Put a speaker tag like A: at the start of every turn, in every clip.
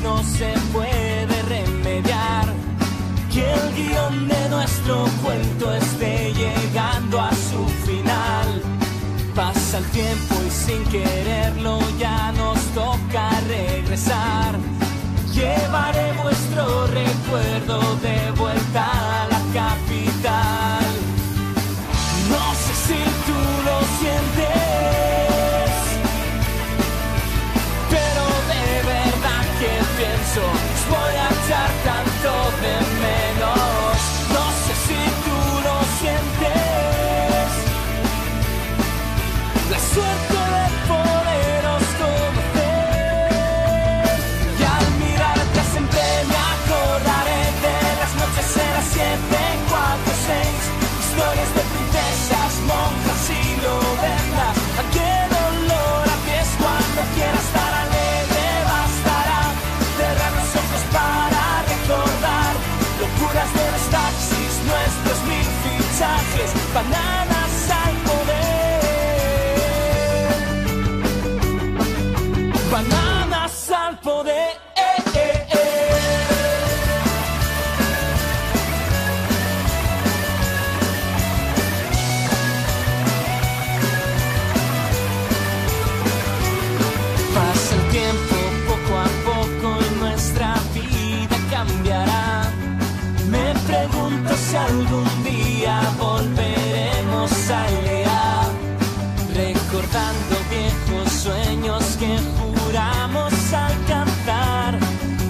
A: no se puede remediar. Que el guión de nuestro cuento esté llegando a su final. Pasa el tiempo y sin quererlo ya nos toca regresar. Llevaré vuestro recuerdo de vuelta a la capital. No sé si tú lo sientes, pero de verdad que pienso, os voy a echar tanto de menos. No sé si tú lo sientes, la suerte de poderos conocer. Y al mirarte siempre me acordaré de las noches en las 7, 4, 6. Historias de princesas, monjas y lobernas. Aquel olor a pies cuando quiera estar alegre bastará. Cerrar los ojos para recordar locuras de los taxis, nuestros 1000 fichajes, bananas al poder. Bananas al poder. Pasa el tiempo poco a poco y nuestra vida cambiará. Me pregunto si algún día volveremos a Elea, recordando viejos sueños que juramos alcanzar.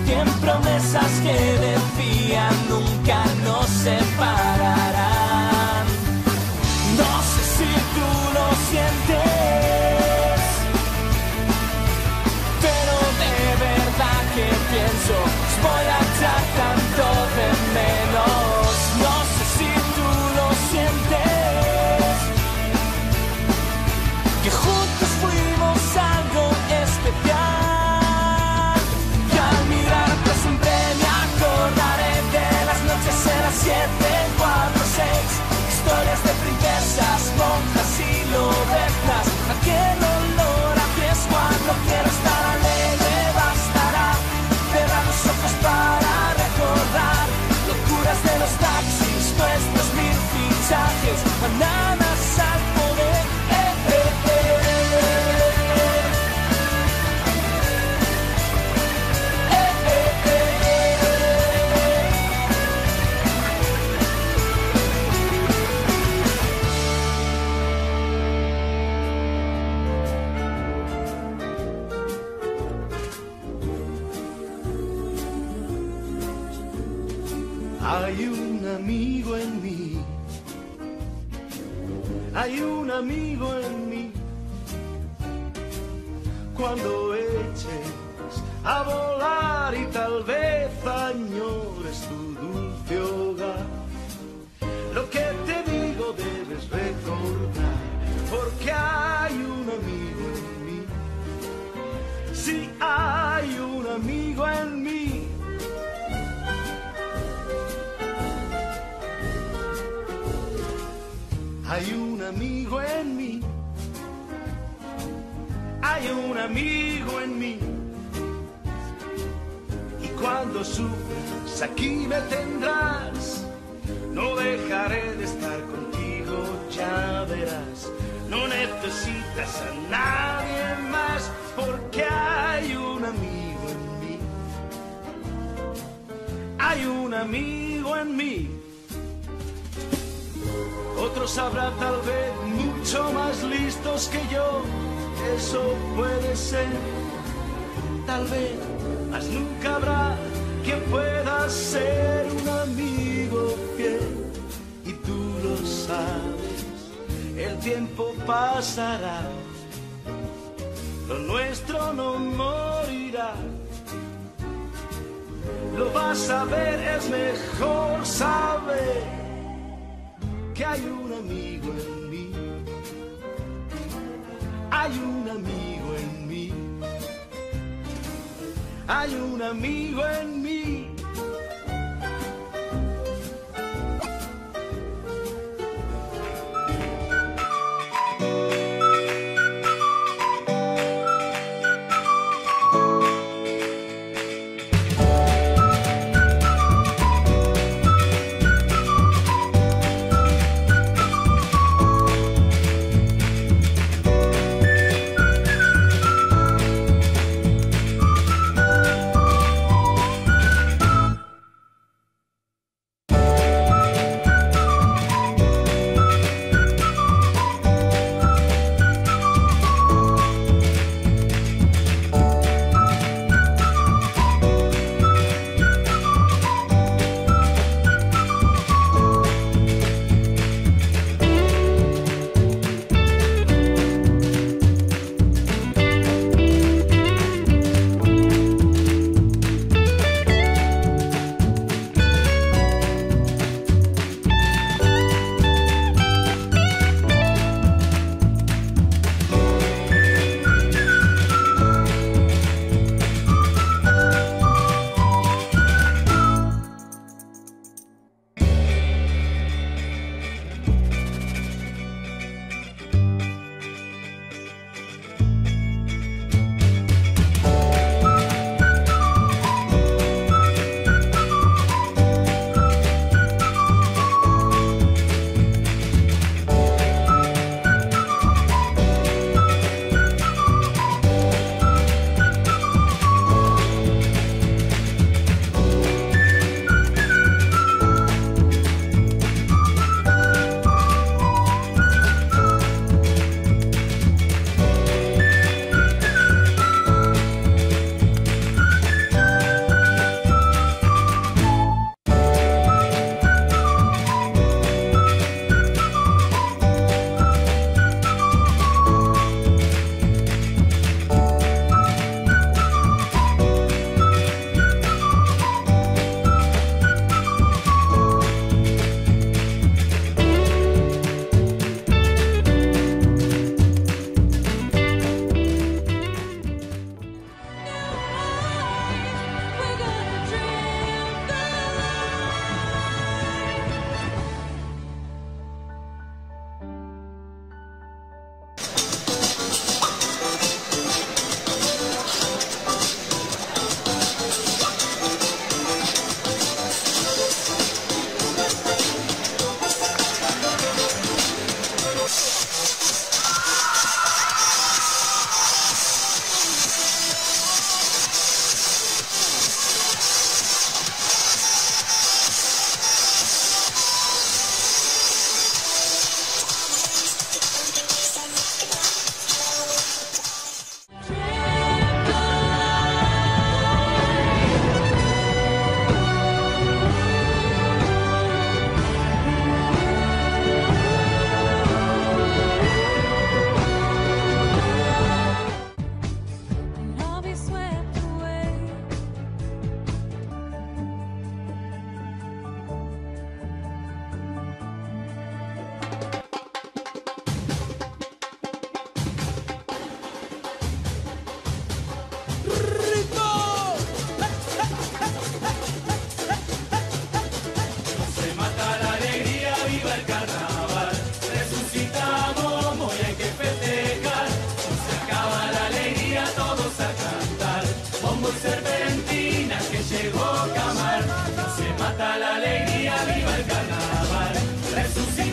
A: 100 promesas que decían nunca nos separarán. No sé si tú lo sientes, pero de verdad que pienso, os voy a echar tanto de menos. No sé si tú lo sientes, que juntos fuimos algo especial. Y al mirarte siempre me acordaré de las noches en las 7, 4, 6. Historias de princesas, monjas y lobernas. Aquel olor a pies cuando quiero estar alegre bastará. Cerrar los ojos para recordar locuras de los taxis, nuestros 1000 fichajes, bananas al poder.
B: Hay un amigo en mí, hay un amigo en mí. Cuando eches a volar y tal vez añores tu dulce hogar, lo que te digo debes recordar, porque hay un amigo en mí. Sí, hay un amigo en mí. Hay un amigo en mí, hay un amigo en mí. Y cuando sufras aquí me tendrás, no dejaré de estar contigo, ya verás. No necesitas a nadie más, porque hay un amigo en mí. Hay un amigo en mí. Otros habrá tal vez mucho más listos que yo, eso puede ser, tal vez, mas nunca habrá quien pueda ser un amigo fiel. Y tú lo sabes, el tiempo pasará, lo nuestro no morirá. Lo vas a ver, es mejor saber que hay un amigo en mí, hay un amigo en mí, hay un amigo en mí.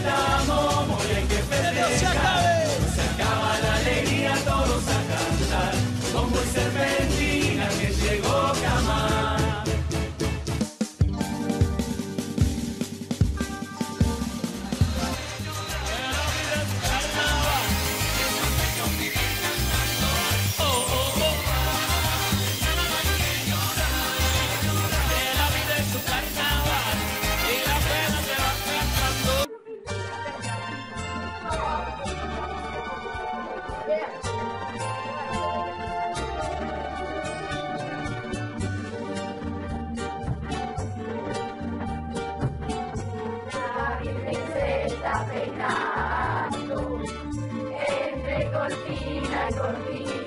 A: estamos, hoy hay que festejar. Se acaba la alegría, todos a cantar, como el serpentina que llegó Camar.
C: Entre cortina y cortina,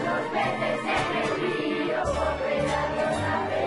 C: los peces en el río volverán otra vez.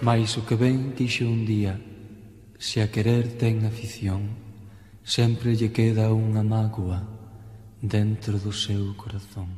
D: Mais o que ben quixo un día, se a querer ten afición, sempre lle queda unha mágoa dentro do seu corazón.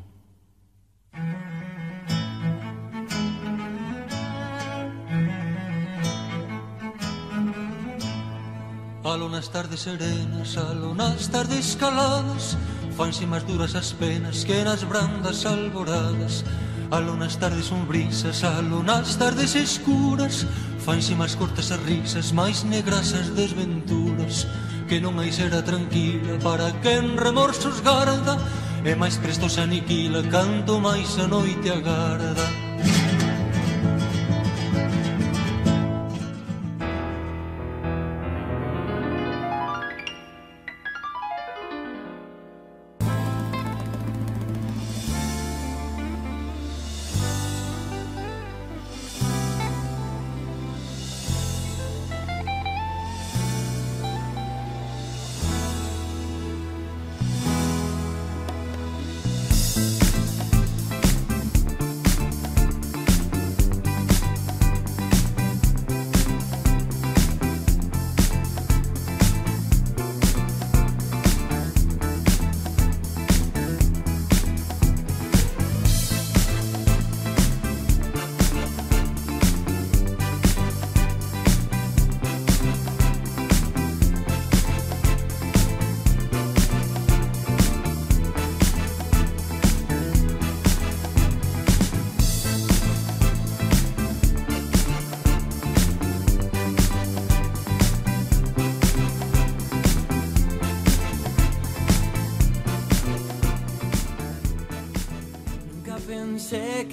D: Alo nas tardes serenas, alo nas tardes caladas, fanse máis duras as penas que nas brandas alboradas. Alo nas tardes sombrisas, alo nas tardes escuras, fanse máis cortas as risas, máis negras as desventuras. Que non hai sera tranquila para quen remorsos garda, e máis presto se aniquila canto máis a noite agarda.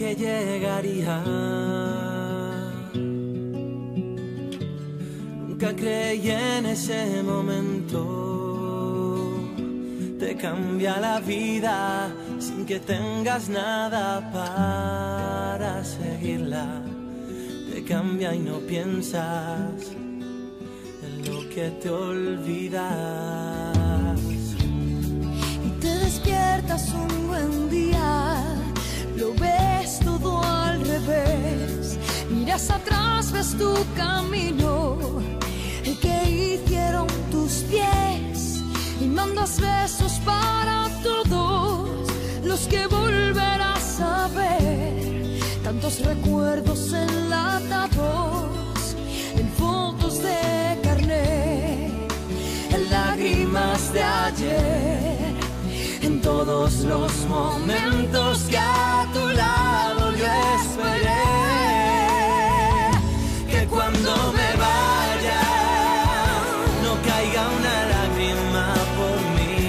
A: que llegaría. Nunca creí en ese momento. Te cambia la vida sin que tengas nada para seguirla. Te cambia y no piensas en lo que te olvidas.
E: Y te despiertas un buen día, lo ves todo al revés. Miras atrás, ves tu camino, el que hicieron tus pies. Y mandas besos para todos los que volverás a ver. Tantos recuerdos enlatados en fotos de carnet, en lágrimas de ayer, en todos los momentos que a tu lado yo esperé. Que cuando me vaya no caiga una lágrima por mí,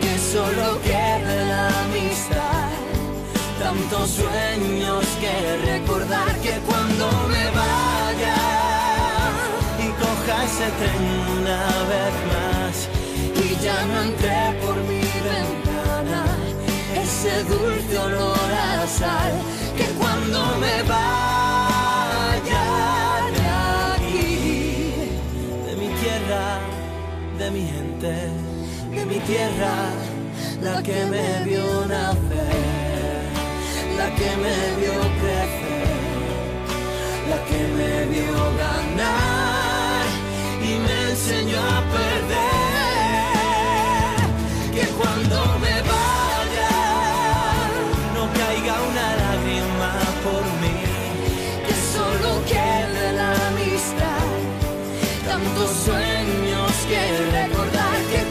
E: que solo quede la amistad. Tantos sueños que recordar, que cuando me vaya y coja ese tren una vez más y ya no entré por mi ventana, ese dulce olor a sal. Que cuando me vaya de aquí, de mi tierra, de mi gente, de mi tierra, la que me vio nacer, la que me vio crecer, la que me vio ganar y me enseñó a perder. Que cuando me vaya no caiga una lágrima por mí, que solo quede la amistad. Tantos sueños que recordar, que